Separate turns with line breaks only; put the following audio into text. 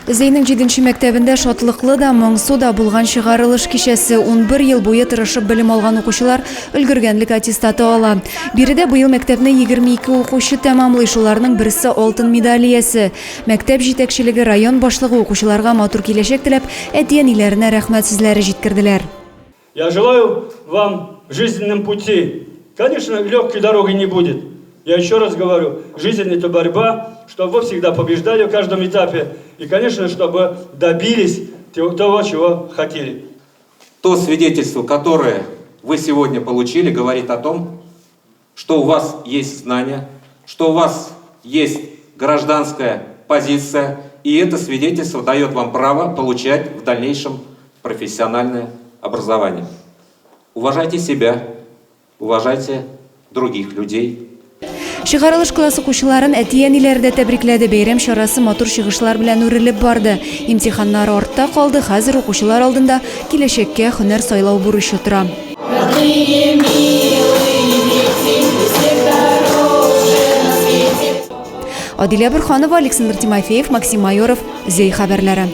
Зейнең 7-нче мәктәбендә шатлыклы да, моңсу да булган чыгарылыш кичәсе. 11 ел буе тырышып белем алган укучылар өлгергәнлек аттестаты ала. Биредә быел мәктәпне 22 укучы тәмамлый, шуларның берсе алтын медаль иясе. Мәктәп җитәкчелеге, район башлыгы укучыларга матур киләчәк теләп, әти-әниләренә рәхмәт сүзләре җиткерделәр.
Я желаю вам в жизненном пути. Конечно, легкой дороги не будет. Я еще раз говорю, жизнь – это борьба, чтобы вы всегда побеждали в каждом этапе. И, конечно, чтобы добились того, чего хотели.
То свидетельство, которое вы сегодня получили, говорит о том, что у вас есть знания, что у вас есть гражданская позиция, и это свидетельство дает вам право получать в дальнейшем профессиональное образование. Уважайте себя, уважайте других людей.
Чыгарылыш класс укучыларын әти-әниләре дә тәбрикләде. Бәйрәм чарасы матур чыгышлар белән үрелеп барды. Имтиханнар артта калды. Хәзер укучылар алдында киләчәккә һөнәр сайлау бурычы тора. Адилә Бурханова, Александр Тимофеев, Максим Майоров, Зей хәбәрләре.